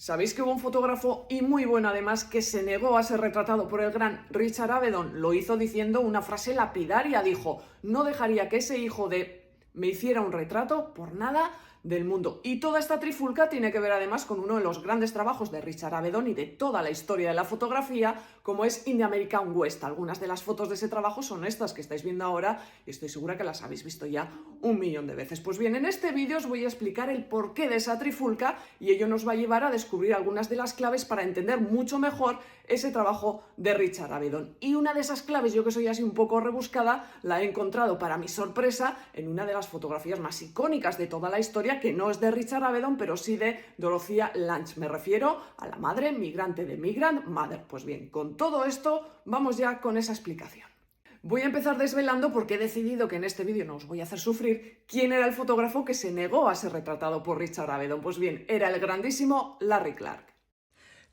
¿Sabéis que hubo un fotógrafo, y muy bueno además, que se negó a ser retratado por el gran Richard Avedon? Lo hizo diciendo una frase lapidaria, dijo: no dejaría que ese hijo de me hiciera un retrato por nada del mundo. Y toda esta trifulca tiene que ver además con uno de los grandes trabajos de Richard Avedon y de toda la historia de la fotografía, como es In the American West. Algunas de las fotos de ese trabajo son estas que estáis viendo ahora y estoy segura que las habéis visto ya 1.000.000 de veces. Pues bien, en este vídeo os voy a explicar el porqué de esa trifulca y ello nos va a llevar a descubrir algunas de las claves para entender mucho mejor ese trabajo de Richard Avedon. Y una de esas claves, yo que soy así un poco rebuscada, la he encontrado, para mi sorpresa, en una de las fotografías más icónicas de toda la historia, que no es de Richard Avedon, pero sí de Dorothea Lange. Me refiero a la madre migrante de Migrant Mother. Pues bien, con todo esto vamos ya con esa explicación. Voy a empezar desvelando porque he decidido que en este vídeo no os voy a hacer sufrir quién era el fotógrafo que se negó a ser retratado por Richard Avedon. Pues bien, era el grandísimo Larry Clark.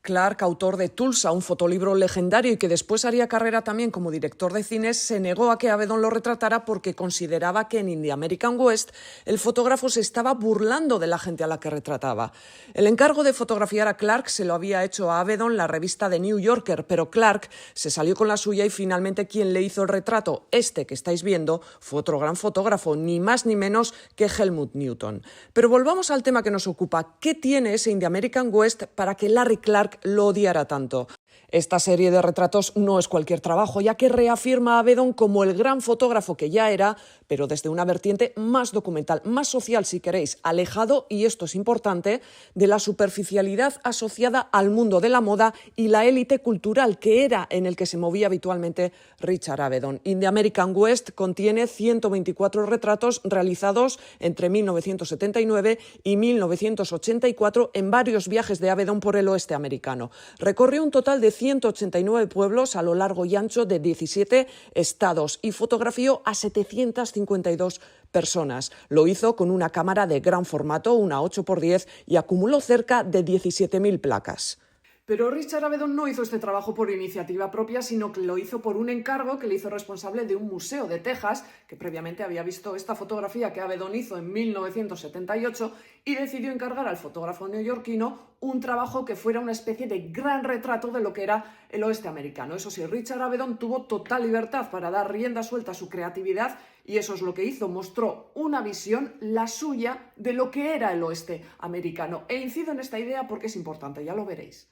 Clark, autor de Tulsa, un fotolibro legendario y que después haría carrera también como director de cines, se negó a que Avedon lo retratara porque consideraba que en In the American West el fotógrafo se estaba burlando de la gente a la que retrataba. El encargo de fotografiar a Clark se lo había hecho a Avedon la revista The New Yorker, pero Clark se salió con la suya y finalmente quien le hizo el retrato, este que estáis viendo, fue otro gran fotógrafo, ni más ni menos que Helmut Newton. Pero volvamos al tema que nos ocupa. ¿Qué tiene ese In the American West para que Larry Clark lo odiara tanto? Esta serie de retratos no es cualquier trabajo, ya que reafirma a Avedon como el gran fotógrafo que ya era, pero desde una vertiente más documental, más social si queréis, alejado, y esto es importante, de la superficialidad asociada al mundo de la moda y la élite cultural, que era en el que se movía habitualmente Richard Avedon. In the American West contiene 124 retratos realizados entre 1979 y 1984 en varios viajes de Avedon por el oeste americano. Recorrió un total de 189 pueblos a lo largo y ancho de 17 estados y fotografió a 752 personas. Lo hizo con una cámara de gran formato, una 8x10, y acumuló cerca de 17.000 placas. Pero Richard Avedon no hizo este trabajo por iniciativa propia, sino que lo hizo por un encargo que le hizo responsable de un museo de Texas, que previamente había visto esta fotografía que Avedon hizo en 1978 y decidió encargar al fotógrafo neoyorquino un trabajo que fuera una especie de gran retrato de lo que era el oeste americano. Eso sí, Richard Avedon tuvo total libertad para dar rienda suelta a su creatividad y eso es lo que hizo, mostró una visión, la suya, de lo que era el oeste americano. E incido en esta idea porque es importante, ya lo veréis.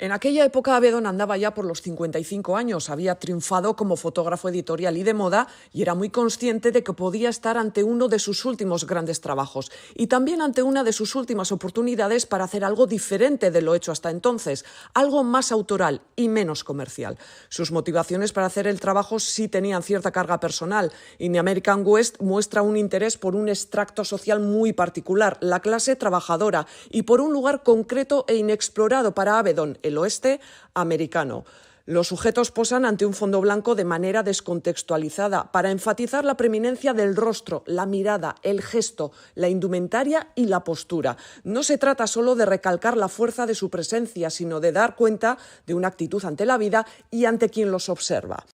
En aquella época Avedon andaba ya por los 55 años, había triunfado como fotógrafo editorial y de moda y era muy consciente de que podía estar ante uno de sus últimos grandes trabajos y también ante una de sus últimas oportunidades para hacer algo diferente de lo hecho hasta entonces, algo más autoral y menos comercial. Sus motivaciones para hacer el trabajo sí tenían cierta carga personal. In the American West muestra un interés por un extracto social muy particular, la clase trabajadora, y por un lugar concreto e inexplorado para Avedon, el oeste americano. Los sujetos posan ante un fondo blanco de manera descontextualizada para enfatizar la preeminencia del rostro, la mirada, el gesto, la indumentaria y la postura. No se trata solo de recalcar la fuerza de su presencia, sino de dar cuenta de una actitud ante la vida y ante quien los observa.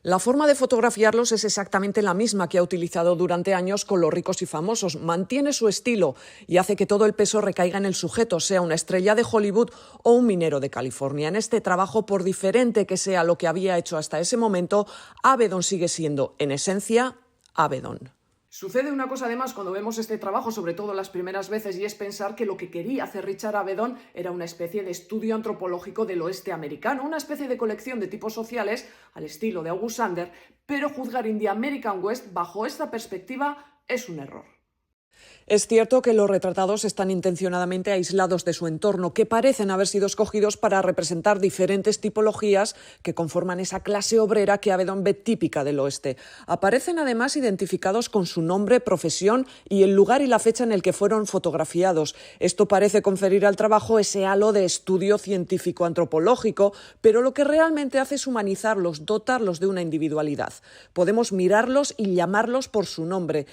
La forma de fotografiarlos es exactamente la misma que ha utilizado durante años con los ricos y famosos. Mantiene su estilo y hace que todo el peso recaiga en el sujeto, sea una estrella de Hollywood o un minero de California. En este trabajo, por diferente que sea lo que había hecho hasta ese momento, Avedon sigue siendo, en esencia, Avedon. Sucede una cosa además cuando vemos este trabajo, sobre todo las primeras veces, y es pensar que lo que quería hacer Richard Avedon era una especie de estudio antropológico del oeste americano, una especie de colección de tipos sociales al estilo de August Sander, pero juzgar In the American West bajo esta perspectiva es un error. Es cierto que los retratados están intencionadamente aislados de su entorno, que parecen haber sido escogidos para representar diferentes tipologías que conforman esa clase obrera que Avedon ve típica del oeste. Aparecen además identificados con su nombre, profesión y el lugar y la fecha en el que fueron fotografiados. Esto parece conferir al trabajo ese halo de estudio científico-antropológico, pero lo que realmente hace es humanizarlos, dotarlos de una individualidad. Podemos mirarlos y llamarlos por su nombre.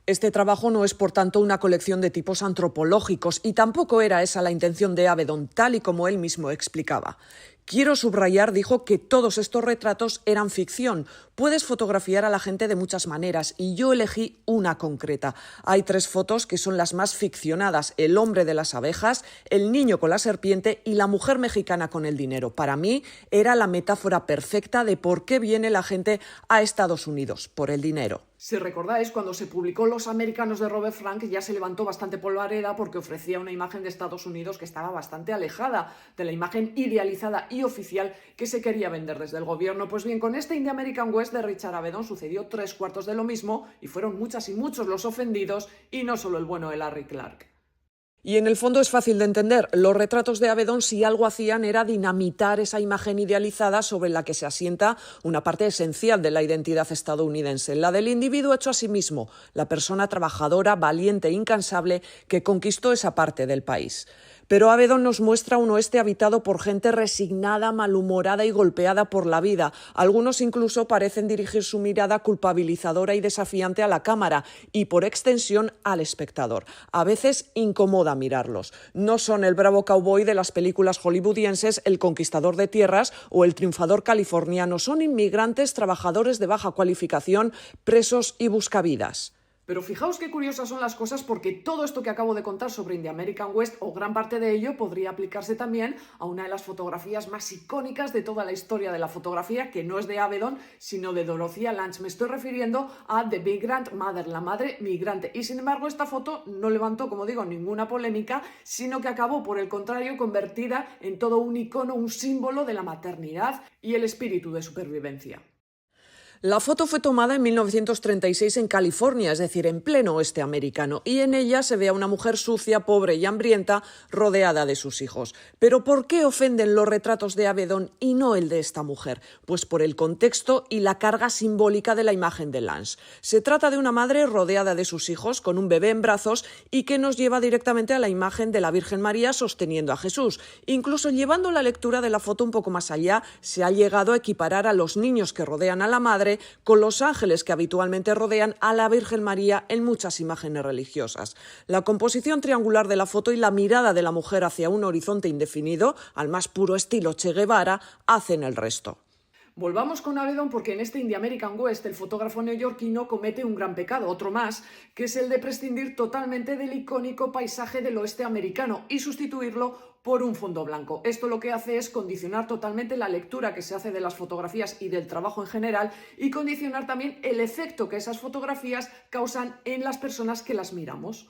Este trabajo no es, por tanto, una colección de tipos antropológicos y tampoco era esa la intención de Avedon, tal y como él mismo explicaba. Quiero subrayar, dijo, que todos estos retratos eran ficción. Puedes fotografiar a la gente de muchas maneras y yo elegí una concreta. Hay 3 fotos que son las más ficcionadas: el hombre de las abejas, el niño con la serpiente y la mujer mexicana con el dinero. Para mí era la metáfora perfecta de por qué viene la gente a Estados Unidos, por el dinero. Si recordáis, cuando se publicó Los Americanos de Robert Frank ya se levantó bastante polvareda porque ofrecía una imagen de Estados Unidos que estaba bastante alejada de la imagen idealizada y oficial que se quería vender desde el gobierno. Pues bien, con este In the American West de Richard Avedon sucedió 3/4 de lo mismo y fueron muchas y muchos los ofendidos y no solo el bueno de Larry Clark. Y en el fondo es fácil de entender. Los retratos de Avedon, si algo hacían, era dinamitar esa imagen idealizada sobre la que se asienta una parte esencial de la identidad estadounidense, la del individuo hecho a sí mismo, la persona trabajadora, valiente e incansable que conquistó esa parte del país. Pero Avedon nos muestra un oeste habitado por gente resignada, malhumorada y golpeada por la vida. Algunos incluso parecen dirigir su mirada culpabilizadora y desafiante a la cámara y, por extensión, al espectador. A veces incomoda mirarlos. No son el bravo cowboy de las películas hollywoodienses, el conquistador de tierras o el triunfador californiano. Son inmigrantes, trabajadores de baja cualificación, presos y buscavidas. Pero fijaos qué curiosas son las cosas, porque todo esto que acabo de contar sobre In the American West, o gran parte de ello, podría aplicarse también a una de las fotografías más icónicas de toda la historia de la fotografía, que no es de Avedon, sino de Dorothea Lange. Me estoy refiriendo a The Migrant Mother, la madre migrante. Y sin embargo, esta foto no levantó, como digo, ninguna polémica, sino que acabó, por el contrario, convertida en todo un icono, un símbolo de la maternidad y el espíritu de supervivencia. La foto fue tomada en 1936 en California, es decir, en pleno oeste americano, y en ella se ve a una mujer sucia, pobre y hambrienta, rodeada de sus hijos. Pero ¿por qué ofenden los retratos de Avedon y no el de esta mujer? Pues por el contexto y la carga simbólica de la imagen de Lange. Se trata de una madre rodeada de sus hijos, con un bebé en brazos, y que nos lleva directamente a la imagen de la Virgen María sosteniendo a Jesús. Incluso llevando la lectura de la foto un poco más allá, se ha llegado a equiparar a los niños que rodean a la madre con los ángeles que habitualmente rodean a la Virgen María en muchas imágenes religiosas. La composición triangular de la foto y la mirada de la mujer hacia un horizonte indefinido, al más puro estilo Che Guevara, hacen el resto. Volvamos con Avedon, porque en este In the American West el fotógrafo neoyorquino comete un gran pecado, otro más, que es el de prescindir totalmente del icónico paisaje del oeste americano y sustituirlo por un fondo blanco. Esto lo que hace es condicionar totalmente la lectura que se hace de las fotografías y del trabajo en general, y condicionar también el efecto que esas fotografías causan en las personas que las miramos.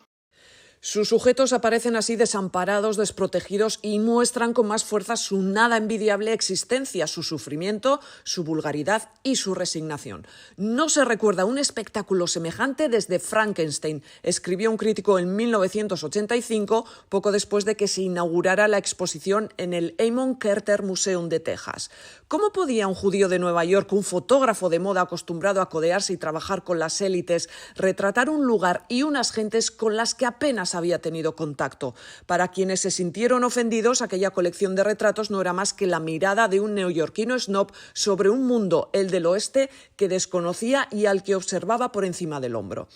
Sus sujetos aparecen así desamparados, desprotegidos, y muestran con más fuerza su nada envidiable existencia, su sufrimiento, su vulgaridad y su resignación. No se recuerda un espectáculo semejante desde Frankenstein, escribió un crítico en 1985, poco después de que se inaugurara la exposición en el Amon Carter Museum de Texas. ¿Cómo podía un judío de Nueva York, un fotógrafo de moda acostumbrado a codearse y trabajar con las élites, retratar un lugar y unas gentes con las que apenas había tenido contacto? Para quienes se sintieron ofendidos, aquella colección de retratos no era más que la mirada de un neoyorquino snob sobre un mundo, el del oeste, que desconocía y al que observaba por encima del hombro.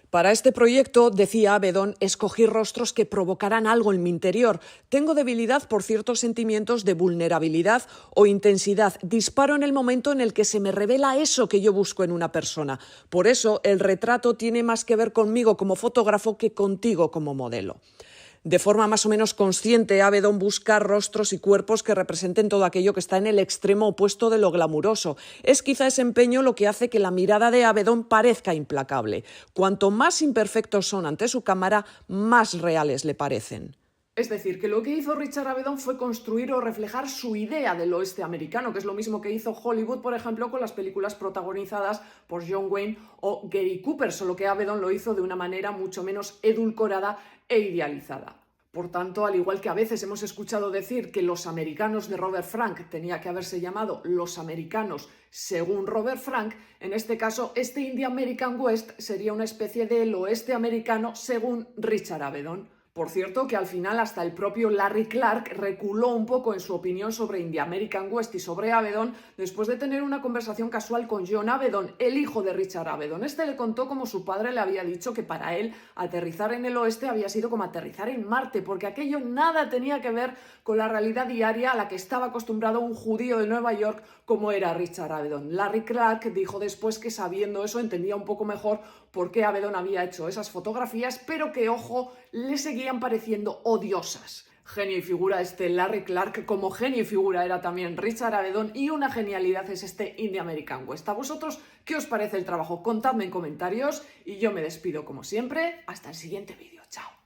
Para este proyecto, decía Avedon, escogí rostros que provocaran algo en mi interior. Tengo debilidad por ciertos sentimientos de vulnerabilidad o intensidad. Disparo en el momento en el que se me revela eso que yo busco en una persona. Por eso, el retrato tiene más que ver conmigo como fotógrafo que contigo como modelo. De forma más o menos consciente, Avedon busca rostros y cuerpos que representen todo aquello que está en el extremo opuesto de lo glamuroso. Es quizá ese empeño lo que hace que la mirada de Avedon parezca implacable. Cuanto más imperfectos son ante su cámara, más reales le parecen. Es decir, que lo que hizo Richard Avedon fue construir o reflejar su idea del oeste americano, que es lo mismo que hizo Hollywood, por ejemplo, con las películas protagonizadas por John Wayne o Gary Cooper, solo que Avedon lo hizo de una manera mucho menos edulcorada e idealizada. Por tanto, al igual que a veces hemos escuchado decir que Los Americanos de Robert Frank tenía que haberse llamado Los Americanos según Robert Frank, en este caso este In the American West sería una especie del oeste americano según Richard Avedon. Por cierto, que al final hasta el propio Larry Clark reculó un poco en su opinión sobre In the American West y sobre Avedon después de tener una conversación casual con John Avedon, el hijo de Richard Avedon. Este le contó cómo su padre le había dicho que para él aterrizar en el oeste había sido como aterrizar en Marte, porque aquello nada tenía que ver con la realidad diaria a la que estaba acostumbrado un judío de Nueva York como era Richard Avedon. Larry Clark dijo después que sabiendo eso entendía un poco mejor por qué Avedon había hecho esas fotografías, pero que, ojo, le seguían pareciendo odiosas. Genio y figura este Larry Clark, como genio y figura era también Richard Avedon, y una genialidad es este In the American West. ¿A vosotros qué os parece el trabajo? Contadme en comentarios y yo me despido como siempre. Hasta el siguiente vídeo. Chao.